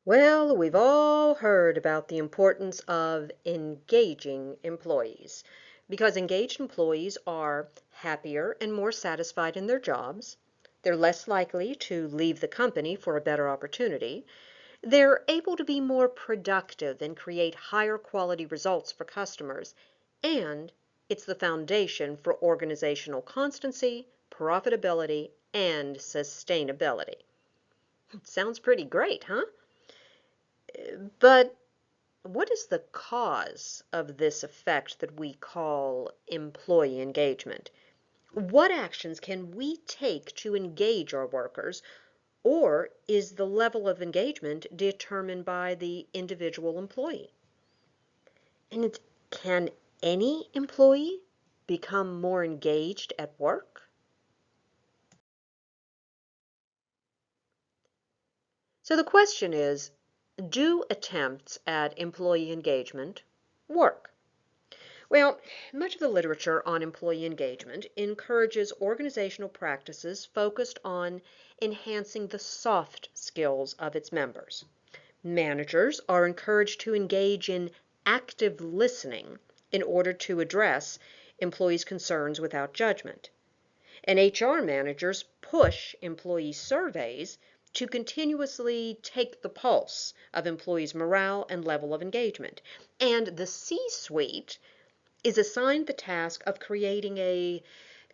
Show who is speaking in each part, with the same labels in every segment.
Speaker 1: Well, we've all heard about the importance of engaging employees because engaged employees are happier and more satisfied in their jobs. They're less likely to leave the company for a better opportunity. They're able to be more productive and create higher quality results for customers. And it's the foundation for organizational constancy, profitability, and sustainability. Sounds pretty great, huh? But what is the cause of this effect that we call employee engagement? What actions can we take to engage our workers, or is the level of engagement determined by the individual employee? And can any employee become more engaged at work? So the question is, do attempts at employee engagement work? Well, much of the literature on employee engagement encourages organizational practices focused on enhancing the soft skills of its members. Managers are encouraged to engage in active listening in order to address employees' concerns without judgment. And HR managers push employee surveys to continuously take the pulse of employees' morale and level of engagement. And the C-suite is assigned the task of creating a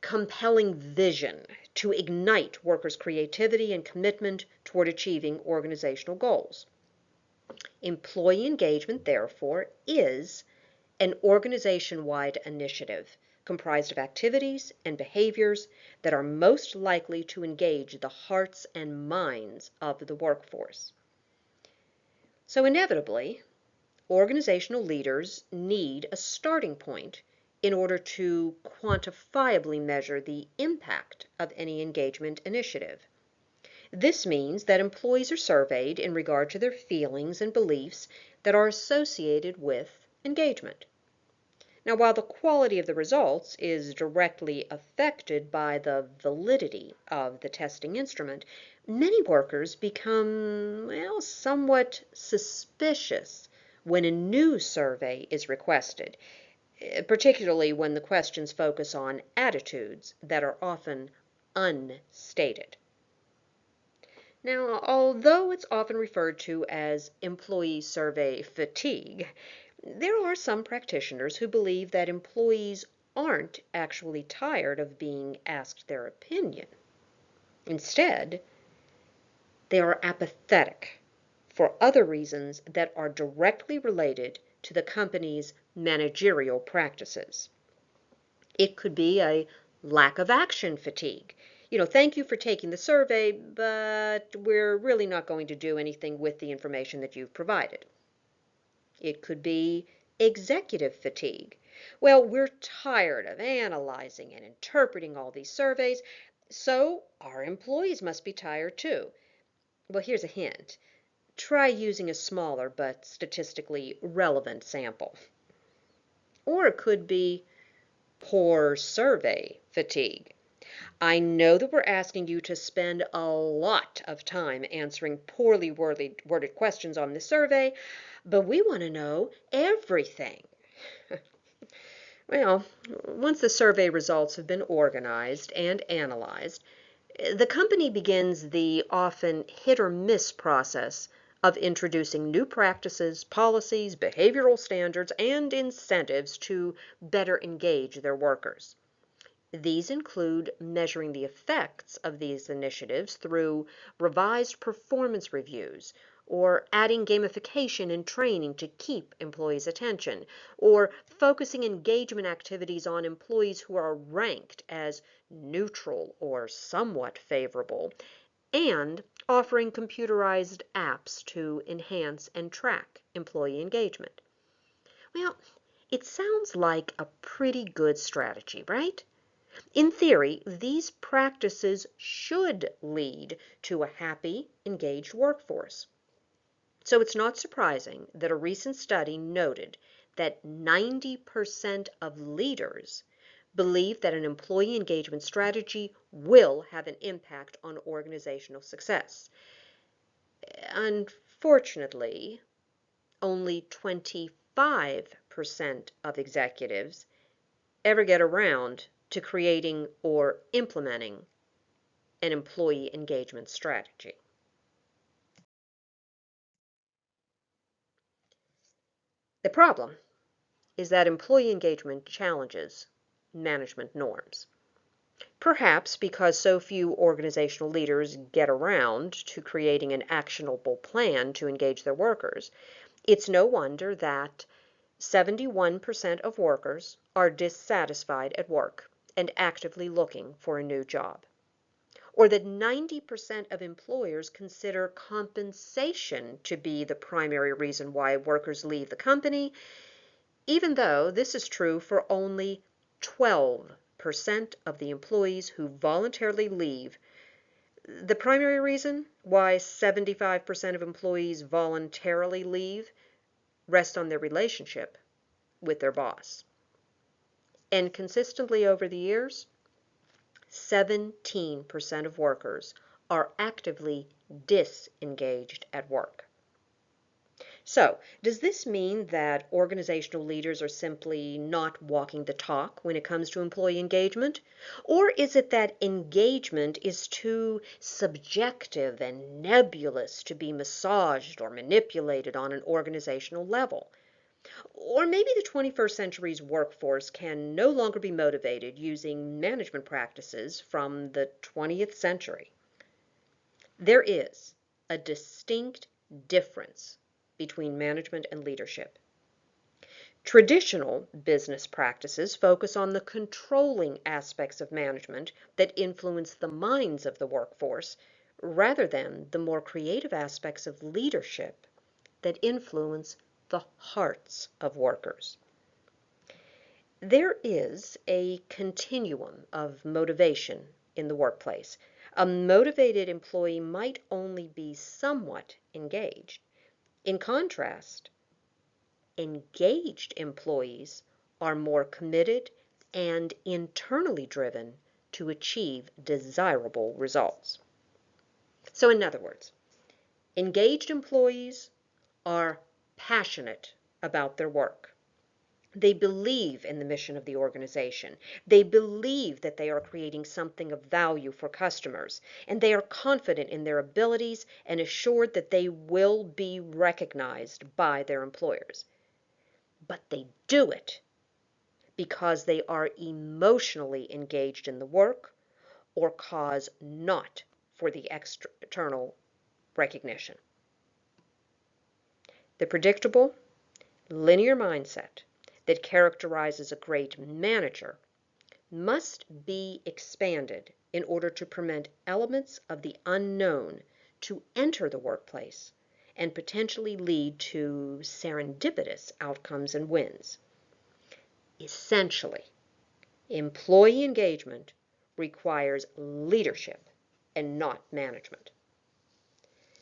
Speaker 1: compelling vision to ignite workers' creativity and commitment toward achieving organizational goals. Employee engagement, therefore, is an organization-wide initiative comprised of activities and behaviors that are most likely to engage the hearts and minds of the workforce. So inevitably, organizational leaders need a starting point in order to quantifiably measure the impact of any engagement initiative. This means that employees are surveyed in regard to their feelings and beliefs that are associated with engagement. Now, while the quality of the results is directly affected by the validity of the testing instrument, many workers become, well, somewhat suspicious when a new survey is requested, particularly when the questions focus on attitudes that are often unstated. Now, although it's often referred to as employee survey fatigue, there are some practitioners who believe that employees aren't actually tired of being asked their opinion. Instead, they are apathetic for other reasons that are directly related to the company's managerial practices. It could be a lack of action fatigue. Thank you for taking the survey, but we're really not going to do anything with the information that you've provided. It could be executive fatigue. Well, we're tired of analyzing and interpreting all these surveys, so our employees must be tired too. Well, here's a hint. Try using a smaller but statistically relevant sample. Or it could be poor survey fatigue. I know that we're asking you to spend a lot of time answering poorly worded questions on the survey, but we want to know everything. Well, once the survey results have been organized and analyzed, the company begins the often hit or miss process of introducing new practices, policies, behavioral standards, and incentives to better engage their workers. These include measuring the effects of these initiatives through revised performance reviews, or adding gamification and training to keep employees' attention, or focusing engagement activities on employees who are ranked as neutral or somewhat favorable, and offering computerized apps to enhance and track employee engagement. Well, it sounds like a pretty good strategy, right? In theory, these practices should lead to a happy, engaged workforce. So it's not surprising that a recent study noted that 90% of leaders believe that an employee engagement strategy will have an impact on organizational success. Unfortunately, only 25% of executives ever get around to creating or implementing an employee engagement strategy. The problem is that employee engagement challenges management norms. Perhaps because so few organizational leaders get around to creating an actionable plan to engage their workers, it's no wonder that 71% of workers are dissatisfied at work and actively looking for a new job, or that 90% of employers consider compensation to be the primary reason why workers leave the company, even though this is true for only 12% of the employees who voluntarily leave. The primary reason why 75% of employees voluntarily leave rests on their relationship with their boss. And consistently over the years, 17% of workers are actively disengaged at work. So, does this mean that organizational leaders are simply not walking the talk when it comes to employee engagement? Or is it that engagement is too subjective and nebulous to be massaged or manipulated on an organizational level? Or maybe the 21st century's workforce can no longer be motivated using management practices from the 20th century. There is a distinct difference between management and leadership. Traditional business practices focus on the controlling aspects of management that influence the minds of the workforce rather than the more creative aspects of leadership that influence the hearts of workers. There is a continuum of motivation in the workplace. A motivated employee might only be somewhat engaged. In contrast, engaged employees are more committed and internally driven to achieve desirable results. So, in other words, engaged employees are passionate about their work. They believe in the mission of the organization. They believe that they are creating something of value for customers, and they are confident in their abilities and assured that they will be recognized by their employers. But they do it because they are emotionally engaged in the work or cause not for the external recognition. The predictable, linear mindset that characterizes a great manager must be expanded in order to permit elements of the unknown to enter the workplace and potentially lead to serendipitous outcomes and wins. Essentially, employee engagement requires leadership and not management.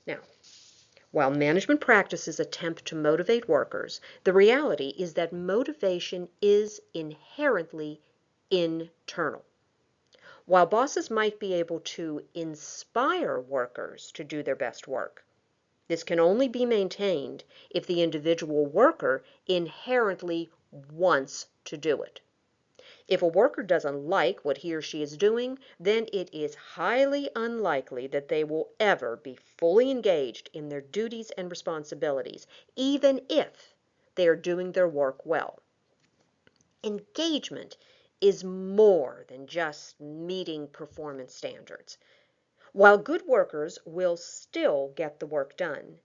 Speaker 1: Now, while management practices attempt to motivate workers, the reality is that motivation is inherently internal. While bosses might be able to inspire workers to do their best work, this can only be maintained if the individual worker inherently wants to do it. If a worker doesn't like what he or she is doing, then it is highly unlikely that they will ever be fully engaged in their duties and responsibilities, even if they are doing their work well. Engagement is more than just meeting performance standards. While good workers will still get the work done,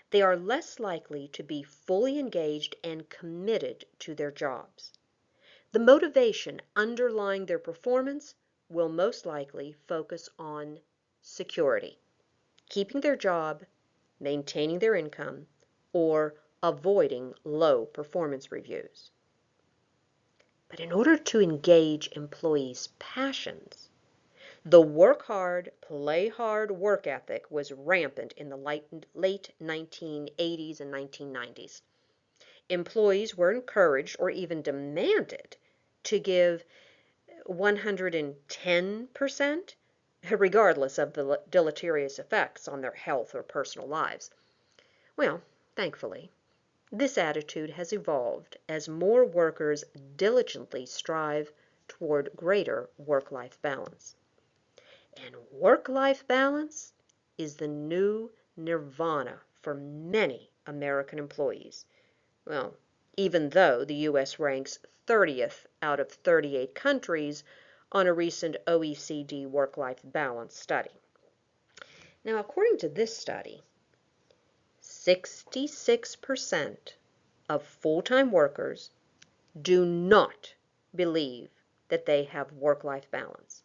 Speaker 1: they are less likely to be fully engaged and committed to their jobs. The motivation underlying their performance will most likely focus on security, keeping their job, maintaining their income, or avoiding low performance reviews. But in order to engage employees' passions, the work hard, play hard work ethic was rampant in the late 1980s and 1990s. Employees were encouraged or even demanded to give 110%, regardless of the deleterious effects on their health or personal lives. Well, thankfully, this attitude has evolved as more workers diligently strive toward greater work-life balance. And work-life balance is the new nirvana for many American employees. Well, even though the U.S. ranks 30th out of 38 countries on a recent OECD work-life balance study. Now, according to this study, 66% of full-time workers do not believe that they have work-life balance.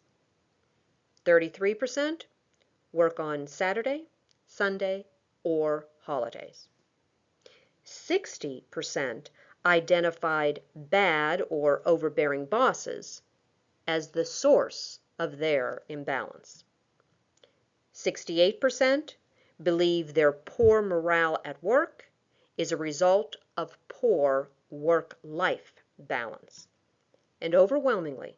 Speaker 1: 33% work on Saturday, Sunday, or holidays. 60% identified bad or overbearing bosses as the source of their imbalance. 68% believe their poor morale at work is a result of poor work-life balance. And overwhelmingly,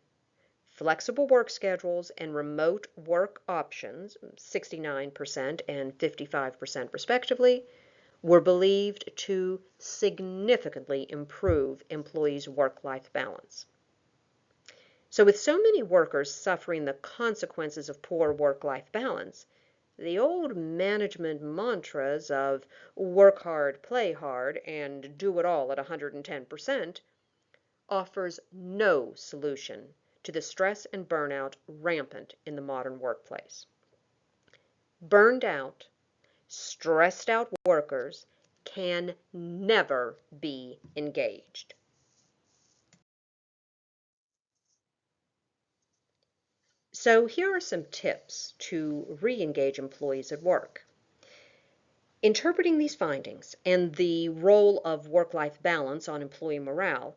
Speaker 1: flexible work schedules and remote work options, 69% and 55% respectively, were believed to significantly improve employees' work-life balance. So with so many workers suffering the consequences of poor work-life balance, the old management mantras of work hard, play hard, and do it all at 110% offers no solution to the stress and burnout rampant in the modern workplace. Burned out, stressed out workers can never be engaged. So here are some tips to re-engage employees at work. Interpreting these findings and the role of work-life balance on employee morale,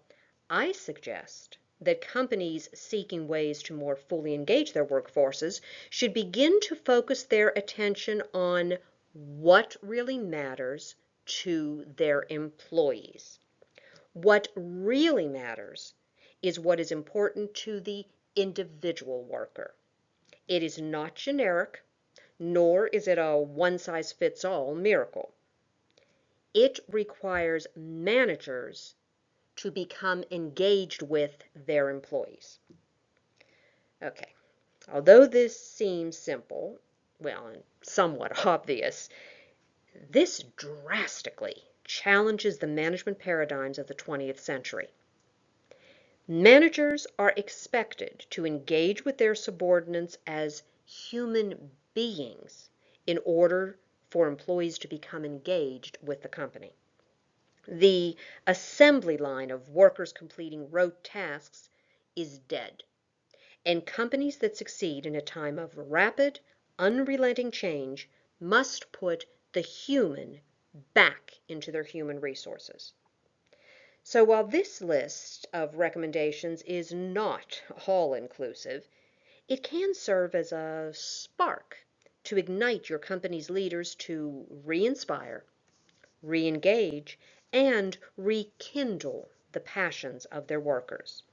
Speaker 1: I suggest that companies seeking ways to more fully engage their workforces should begin to focus their attention on what really matters to their employees. What really matters is what is important to the individual worker. It is not generic, nor is it a one-size-fits-all miracle. It requires managers to become engaged with their employees. Okay, although this seems simple, well, and somewhat obvious, this drastically challenges the management paradigms of the 20th century. Managers are expected to engage with their subordinates as human beings in order for employees to become engaged with the company. The assembly line of workers completing rote tasks is dead, and companies that succeed in a time of rapid, unrelenting change must put the human back into their human resources. So while this list of recommendations is not all-inclusive, it can serve as a spark to ignite your company's leaders to re-inspire, re-engage, and rekindle the passions of their workers.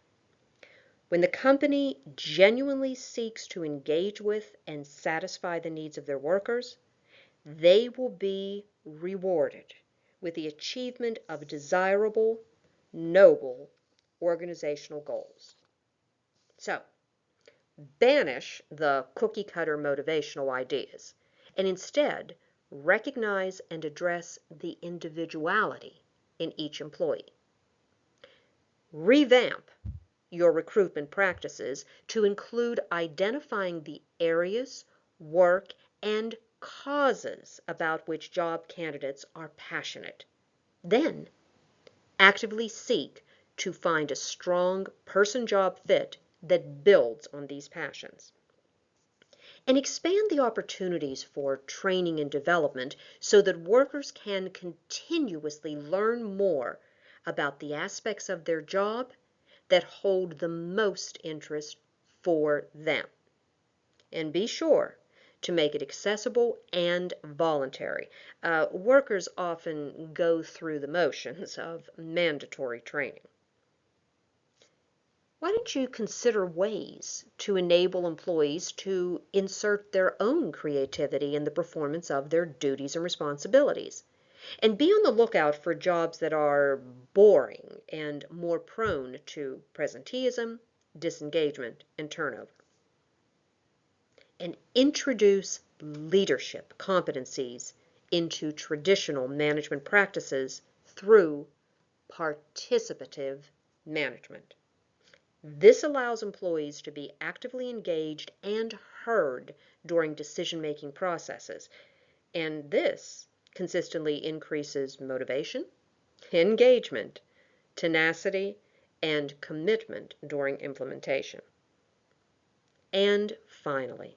Speaker 1: When the company genuinely seeks to engage with and satisfy the needs of their workers, they will be rewarded with the achievement of desirable, noble organizational goals. So, banish the cookie-cutter motivational ideas and instead recognize and address the individuality in each employee. Revamp your recruitment practices to include identifying the areas, work, and causes about which job candidates are passionate. Then, actively seek to find a strong person-job fit that builds on these passions. And expand the opportunities for training and development so that workers can continuously learn more about the aspects of their job that hold the most interest for them. And be sure to make it accessible and voluntary. Workers often go through the motions of mandatory training. Why don't you consider ways to enable employees to insert their own creativity in the performance of their duties and responsibilities? And be on the lookout for jobs that are boring and more prone to presenteeism, disengagement, and turnover. And introduce leadership competencies into traditional management practices through participative management. This allows employees to be actively engaged and heard during decision-making processes, and this consistently increases motivation, engagement, tenacity, and commitment during implementation. And finally,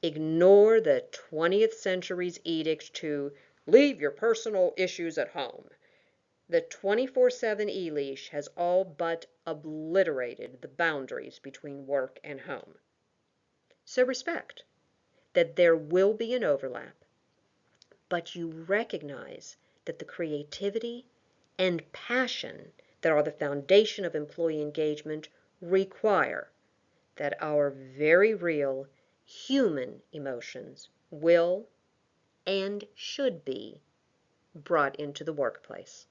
Speaker 1: ignore the 20th century's edict to leave your personal issues at home. The 24/7 e-leash has all but obliterated the boundaries between work and home. So respect that there will be an overlap, but you recognize that the creativity and passion that are the foundation of employee engagement require that our very real human emotions will and should be brought into the workplace.